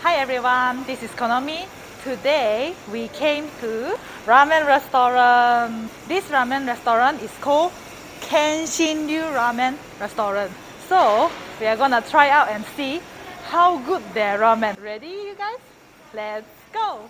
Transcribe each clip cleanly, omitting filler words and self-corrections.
Hi everyone, this is Konomi. Today we came to ramen restaurant. This ramen restaurant is called Kenshin-ryu Ramen Restaurant. So we are gonna try out and see how good their ramen. Ready, you guys? Let's go.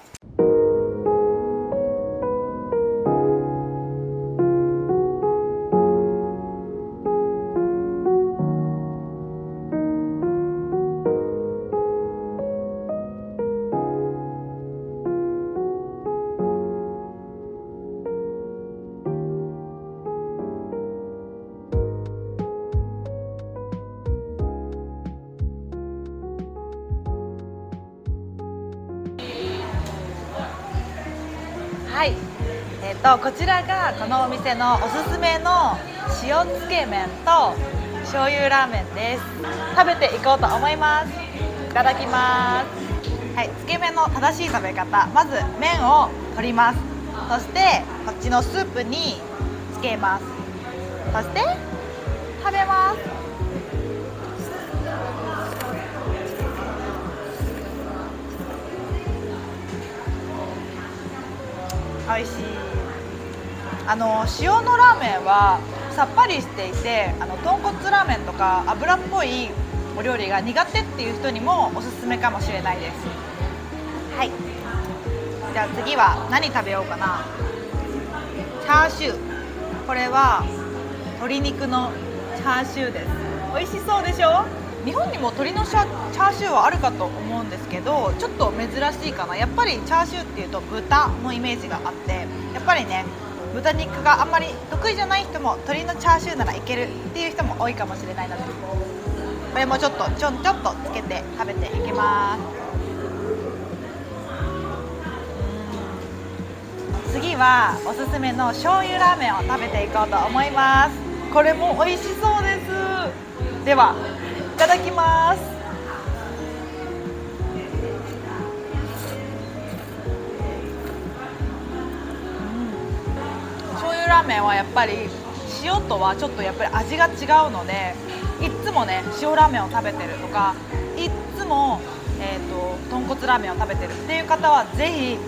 はい、こちらがこのお店のおすすめの塩つけ麺と醤油ラーメンです。食べていこうと思います。いただきます。はい、つけ麺の正しい食べ方、まず麺を取ります。そしてこっちのスープにつけます。そして食べます。美味しい。塩のラーメンはさっぱりしていて、豚骨ラーメンとか油っぽいお料理が苦手っていう人にもおすすめかもしれないです。はい、じゃあ次は何食べようかな。チャーシュー、これは鶏肉のチャーシューです。美味しそうでしょ。日本にも鶏のチャーシューはあるかと思うんですけど、ちょっと珍しいかな。やっぱりチャーシューっていうと豚のイメージがあって、やっぱりね、豚肉があんまり得意じゃない人も鶏のチャーシューならいけるっていう人も多いかもしれないので、これもちょっとちょっとつけて食べていきます。次はおすすめの醤油ラーメンを食べていこうと思います。これも美味しそうです。ではいただきます。醤油ラーメンはやっぱり塩とはちょっとやっぱり味が違うので、いっつもね塩ラーメンを食べてるとか、いっつも、豚骨ラーメンを食べてるっていう方はぜひ違う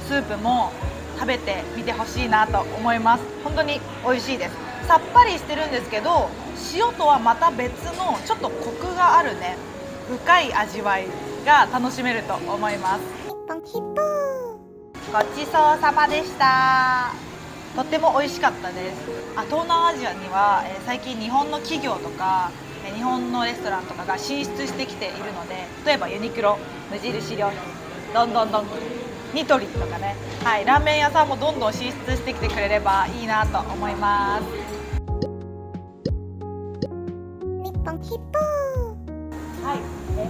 スープも食べてみてほしいなと思います。本当に美味しいです。さっぱりしてるんですけど、塩とはまた別のちょっとコクがあるね、深い味わいが楽しめると思います。ごちそうさまでした。とっても美味しかったです。東南アジアには、最近日本の企業とか日本のレストランとかが進出してきているので、例えばユニクロ、無印良品、どんどんニトリとかね、はい、ラーメン屋さんもどんどん進出してきてくれればいいなと思います。はい、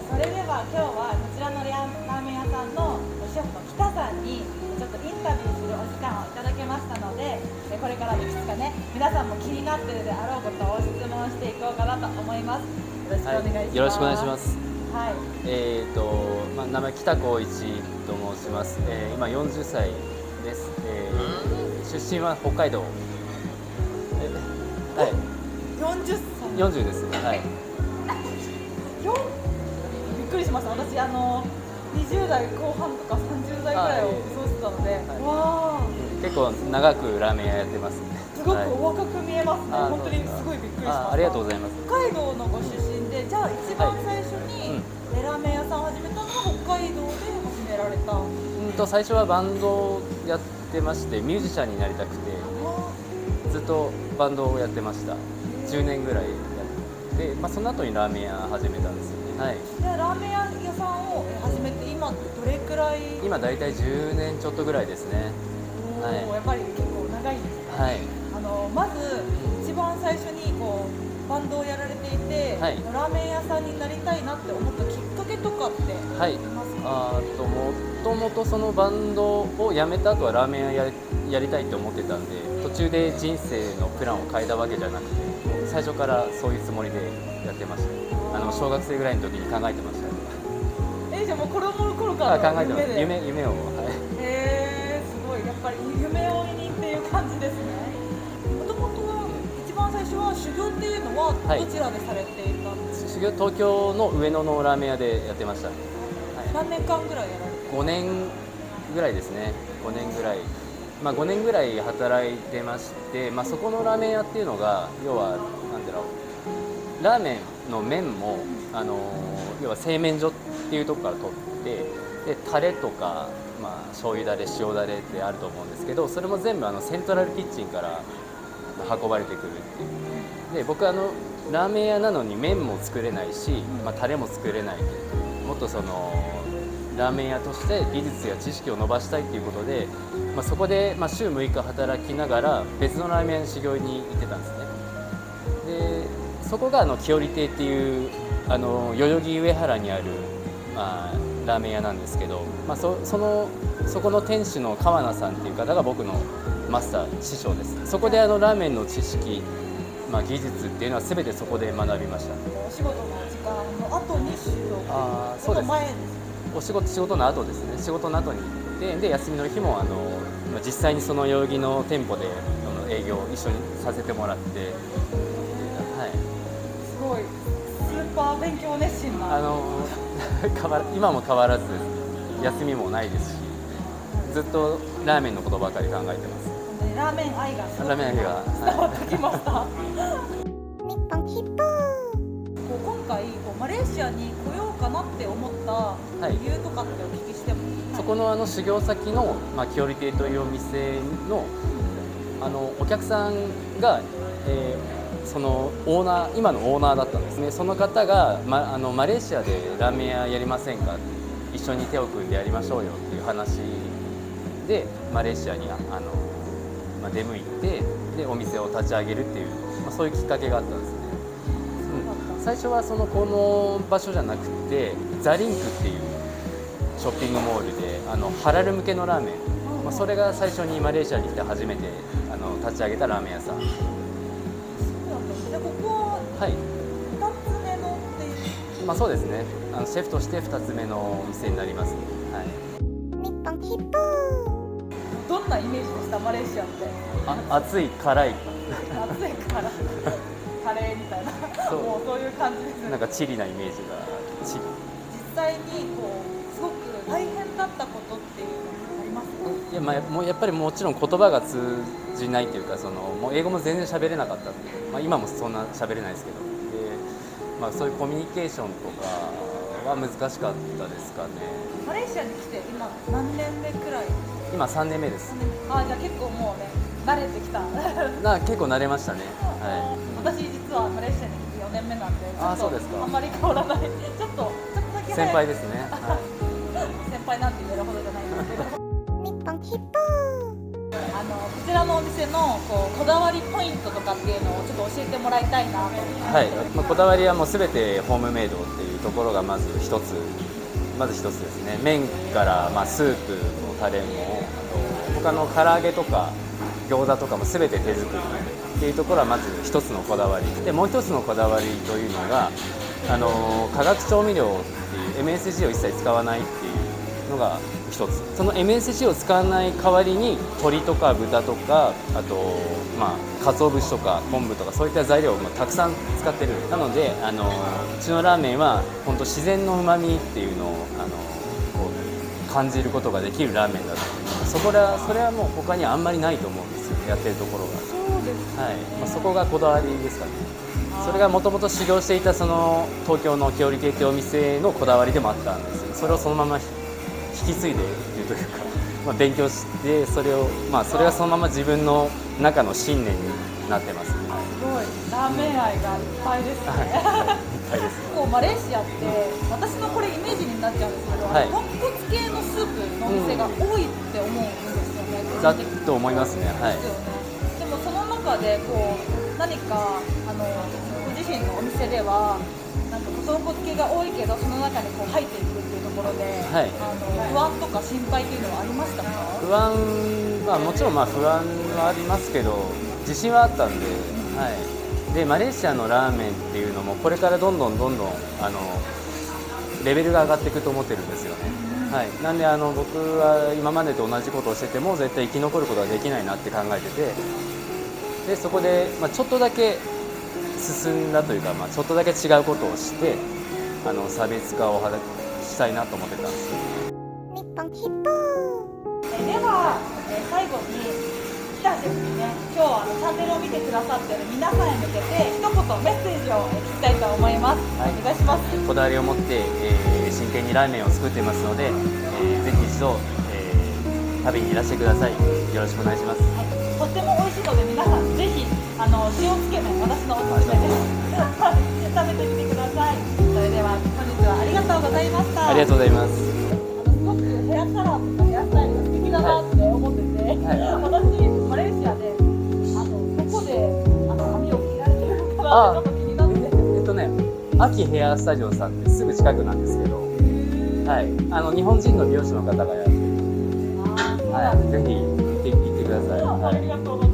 それでは今日はこちらのラーメン屋さんのシェフの北さんにちょっとインタビューするお時間をいただけましたので、これからいくつかね皆さんも気になっているであろうことを質問していこうかなと思います。よろしくお願いします。はい、よろしくお願いします。はい、名前北浩一と申します。今40歳です。出身は北海道。はい。40歳。40です。はい。びっくりしました。私20代後半とか30代ぐらいを予想してたので、わー。結構長くラーメン屋やってますね。すごくお若く見えますね。本当にすごいびっくりしました。ありがとうございます。北海道のご出身で、じゃあ一番最初にラーメン屋さんを始めたのは北海道で始められた。最初はバンドをやってまして、ミュージシャンになりたくてずっとバンドをやってました。10年ぐらいやって、その後にラーメン屋始めたんですよね。はい。でラーメン屋さんを始めて今どれくらい？今だいたい10年ちょっとぐらいですね。はい、やっぱり結構長いんですね。はい。まず一番最初にバンドをやられていて、はい、ラーメン屋さんになりたいなって思ったきっかけとかってありますか？はい、もともとそのバンドを辞めた後はラーメン屋やりたいって思ってたんで、途中で人生のプランを変えたわけじゃなくて、最初からそういうつもりでやってました。小学生ぐらいの時に考えてました。じゃあもう子供の頃から考えてます。夢を。はい。すごい。やっぱり夢追いにっていう感じですね。もともとは一番最初昔は修行っていうのははいどちらでされていたんですか？修行、東京の上野のラーメン屋でやってました。何年間ぐらいやられて？ 5年ぐらいですね。5年ぐらい、5年ぐらい働いてまして、そこのラーメン屋っていうのが要はなんだろう、ラーメンの麺も要は製麺所っていうところから取って、でタレとか、醤油だれ塩だれってあると思うんですけど、それも全部セントラルキッチンから運ばれてくるっていう。で僕ラーメン屋なのに麺も作れないし、タレも作れない、もっとそのラーメン屋として技術や知識を伸ばしたいということで、そこで週6日働きながら別のラーメン屋の修行に行ってたんですね。でそこが清里亭っていう代々木上原にある、ラーメン屋なんですけど、そこの店主の川名さんっていう方が僕のマスター師匠です。そこでラーメンの知識、技術っていうのは全てそこで学びました。お仕事の時間の後に修行？そうです。前です。仕事の後ですね。仕事の後に行って、で休みの日も実際にその代々木の店舗で営業を一緒にさせてもらって、はい。すごいスーパー勉強熱心な。今も変わらず休みもないですし、ずっとラーメンのことばかり考えてます。ラーメン愛がすごくラーメン愛が伝わってきました。今回マレーシアに来ようかなって思った理由とかってお聞きしても？そこの修行先の清里亭というお店のお客さんが、そのオーナー、今のオーナーだったんですね。その方が、マレーシアでラーメン屋やりませんか、一緒に手を組んでやりましょうよっていう話でマレーシアに出向いて、でお店を立ち上げるっていう、そういうきっかけがあったんですね。最初はこの場所じゃなくてザリンクっていうショッピングモールでハラル向けのラーメン、それが最初にマレーシアに来て初めて立ち上げたラーメン屋さん。でここははい、2つ目のっていう、そうですね。シェフとして2つ目のお店になりますね。はい。どんなイメージでした？マレーシアって。暑い辛い。暑いからカレーみたいな、もうそういう感じですね。なんかチリなイメージが。実際にすごく大変だったことっていうのはありますか？いや、もうやっぱりもちろん言葉が通じないというか、もう英語も全然喋れなかったっていう、今もそんな喋れないですけど、で、そういうコミュニケーションとかは難しかったですかね。マレーシアに来て今何年目くらい？今3年目です。じゃあ結構もうね慣れてきた。結構慣れましたね。はい。私実はマレーシアに来て4年目なんで、そうですか。あんまり変わらない。ちょっとだけ先輩ですね。先輩なんて言えるほどじゃないんですけど。こちらのお店のこだわりポイントとかっていうのをちょっと教えてもらいたいなと思って。はい。こだわりはもうすべてホームメイドっていうところがまず一つですね。麺からスープのタレも、他の唐揚げとか餃子とかもすべて手作りっていうところはまず一つのこだわりで、もう一つのこだわりというのが化学調味料っていう MSG を一切使わないっていうのが一つ。その MSG を使わない代わりに鶏とか豚とか、あと鰹節とか昆布とかそういった材料をたくさん使ってる。なのでうちのラーメンは本当自然の旨味っていうのを感じることができるラーメンだと。それはもう他にはあんまりないと思うんですよ、やってるところが。そうです、はい。そこがこだわりですかね。それがもともと修行していた東京の清里亭というお店のこだわりでもあったんですよ。それをそのまま引き継いでいるというか、勉強してそれがそのまま自分の中の信念になってますね。すごいラーメン愛がいっぱいですね。いっぱいです。マレーシアって私のこれイメージになっちゃうんですけど、豚骨系のスープのお店が多いって思うんですよね。だと思いますね。はい。でもその中で何かご自身のお店ではなんか豚骨系が多いけどその中に入っていくっていうところで、不安とか心配っていうのはありましたか？不安はもちろん不安はありますけど自信はあったんで、はい。でマレーシアのラーメンっていうのもこれからどんどんレベルが上がっていくと思ってるんですよね。はい。なんで僕は今までと同じことをしてても絶対生き残ることはできないなって考えてて、でそこでちょっとだけ進んだというか、ちょっとだけ違うことをして差別化をしたいなと思ってたんですよ。では、最後に北シェフにね、今日チャンネルを見てくださってる皆さんへ向けて一言メッセージを聞きたいと思います。お願いします。こだわりを持って、真剣にラーメンを作ってますので、ぜひ一度、食べにいらしてください。よろしくお願いします。はい、とっても美味しいので皆さんぜひ塩つけ麺、私のおすすめです。食べてみてください。それでは本日はありがとうございました。ありがとうございます。すごくヘアカラーとかヘアスタイルが素敵だなって思ってて、私マレーシアでどこで髪を切られてるのかなってちょっと気になって。秋ヘアスタジオさんってすぐ近くなんですけど、日本人の美容師の方がやってる。ぜひ行ってください。ありがとうございます。